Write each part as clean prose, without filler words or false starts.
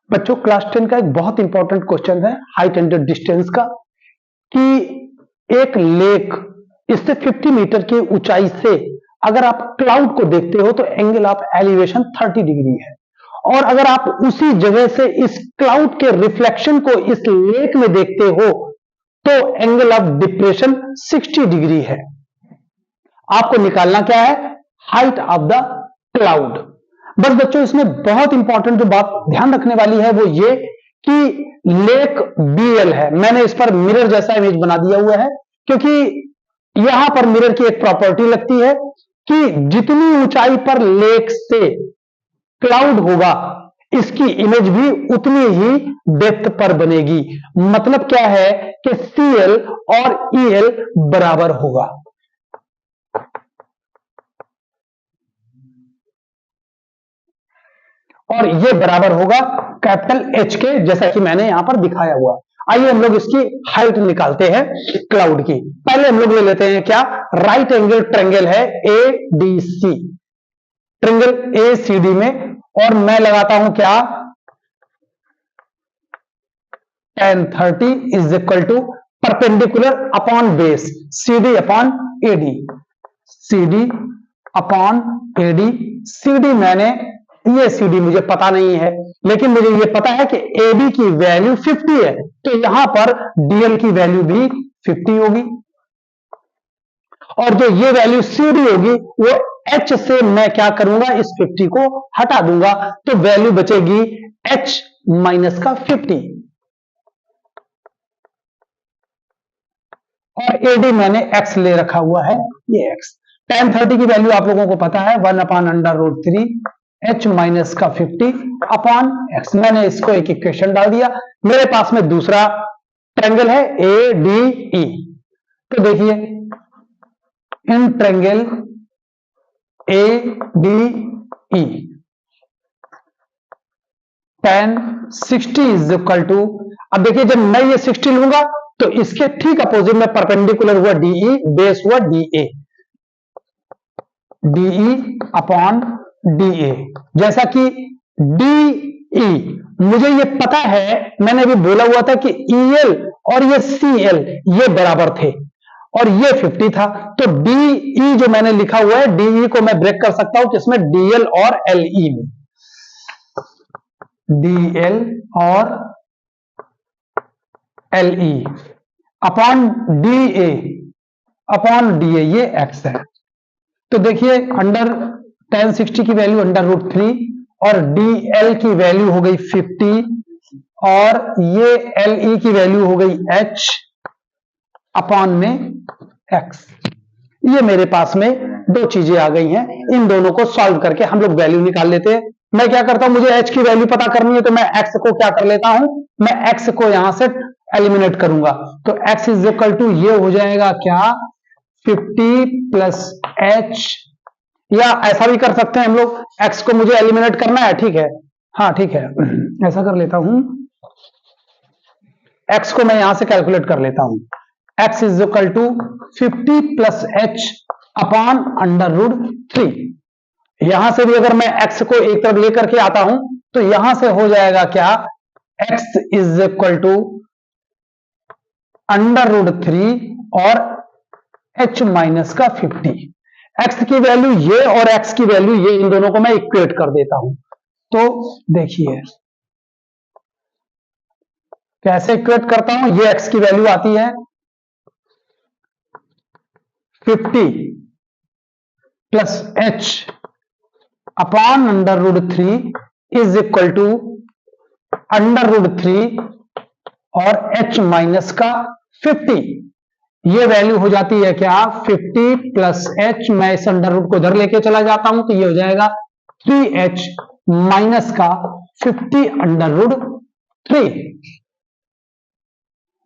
बच्चों क्लास 10 का एक बहुत इंपॉर्टेंट क्वेश्चन है हाइट एंड डिस्टेंस का, कि एक लेक इससे 50 मीटर की ऊंचाई से अगर आप क्लाउड को देखते हो तो एंगल ऑफ एलिवेशन 30 डिग्री है, और अगर आप उसी जगह से इस क्लाउड के रिफ्लेक्शन को इस लेक में देखते हो तो एंगल ऑफ डिप्रेशन 60 डिग्री है। आपको निकालना क्या है? Height of the cloud. बस बच्चों इसमें बहुत इंपॉर्टेंट जो बात ध्यान रखने वाली है वो ये कि लेक बीएल है। मैंने इस पर मिरर जैसा इमेज बना दिया हुआ है, क्योंकि यहां पर मिरर की एक प्रॉपर्टी लगती है कि जितनी ऊंचाई पर लेक से क्लाउड होगा इसकी इमेज भी उतनी ही डेप्थ पर बनेगी। मतलब क्या है कि सीएल और ईएल बराबर होगा। और ये बराबर होगा कैपिटल एच के, जैसा कि मैंने यहां पर दिखाया हुआ। आइए हम लोग इसकी हाइट निकालते हैं क्लाउड की। पहले हम लोग ले लेते हैं क्या, राइट एंगल ट्रायंगल है A D C, triangle A C D में, और मैं लगाता हूं क्या, tan 30 is equal to perpendicular upon base C D upon A D, C D upon A D. C D मैंने, ये सी डी मुझे पता नहीं है, लेकिन मुझे ये पता है कि ए बी की वैल्यू 50 है, तो यहां पर डीएल की वैल्यू भी 50 होगी, और जो ये वैल्यू सी डी होगी वो एच से मैं क्या करूंगा, इस 50 को हटा दूंगा, तो वैल्यू बचेगी एच माइनस का 50, और एडी मैंने एक्स ले रखा हुआ है, ये एक्स। tan 30 की वैल्यू आप लोगों को पता है 1/√3 एच माइनस का 50 अपॉन एक्स। मैंने इसको एक इक्वेशन डाल दिया। मेरे पास में दूसरा ट्रायंगल है ए डी ई, तो देखिए in triangle A D E tan 60 is equal to, अब देखिए जब मैं ये 60 लूंगा तो इसके ठीक अपोजिट में परपेंडिकुलर हुआ डीई, बेस हुआ डीए, डीई अपॉन डीए, जैसा कि डीई मुझे ये पता है, मैंने अभी बोला हुआ था कि ईएल और ये सीएल ये बराबर थे और ये 50 था, तो डीई जो मैंने लिखा हुआ है, डीई को मैं ब्रेक कर सकता हूं किसमें, डीएल और एलई में, डीएल और एलई अपॉन डीए, अपॉन डीए, ये एक्स है। तो देखिए अंडर tan 60 की वैल्यू √3 और डीएल की वैल्यू हो गई 50 और ये एलई की वैल्यू हो गई एच अपॉन में एक्स। ये मेरे पास में दो चीजें आ गई हैं, इन दोनों को सॉल्व करके हम लोग वैल्यू निकाल लेते हैं। मैं क्या करता हूं, मुझे एच की वैल्यू पता करनी है तो मैं एक्स को क्या कर लेता हूं, मैं एक्स को यहां से एलिमिनेट करूंगा, तो एक्स इज इक्वल टू ये हो जाएगा क्या, 50 प्लस एच, या ऐसा भी कर सकते हैं हम लोग, एक्स को मुझे एलिमिनेट करना है, ठीक है, हाँ ठीक है, ऐसा कर लेता हूं, एक्स को मैं यहां से कैलकुलेट कर लेता हूं, X is equal to 50 plus H upon √3। यहां से भी अगर मैं एक्स को एक तरफ लेकर के आता हूं तो यहां से हो जाएगा क्या, एक्स इज इक्वल टू √3 और एच माइनस का 50। एक्स की वैल्यू ये और एक्स की वैल्यू ये, इन दोनों को मैं इक्वेट कर देता हूं, तो देखिए कैसे इक्वेट करता हूं, ये एक्स की वैल्यू आती है 50 plus H upon √3 is equal to √3 और एच माइनस का 50। ये वैल्यू हो जाती है क्या, 50 प्लस एच, मैं इस √ को इधर लेके चला जाता हूं तो ये हो जाएगा 3h माइनस का 50 √3,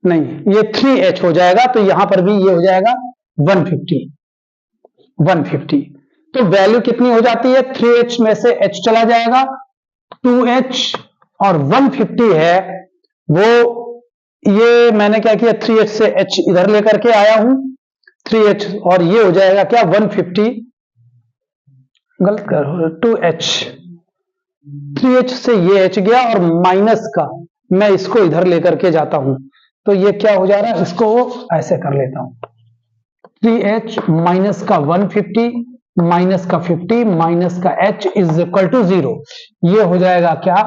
नहीं ये 3h हो जाएगा, तो यहां पर भी ये हो जाएगा 150। तो वैल्यू कितनी हो जाती है, 3h में से h चला जाएगा, 2h और 150 है वो, ये मैंने क्या किया, 3h से h इधर लेकर के आया हूं, 3h और ये हो जाएगा क्या 150, गलत कर 2h 3h से ये h गया और माइनस का मैं इसको इधर लेकर के जाता हूं तो ये क्या हो जा रहा है, इसको ऐसे कर लेता हूं 3h माइनस का 150 माइनस का 50 माइनस का h इज इक्वल टू 0। ये हो जाएगा क्या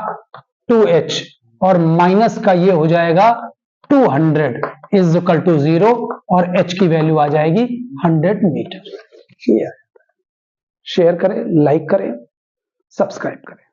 2h और माइनस का ये हो जाएगा 200 इज इक्वल टू 0 और h की वैल्यू आ जाएगी 100 मीटर। शेयर करें, लाइक करें, सब्सक्राइब करें।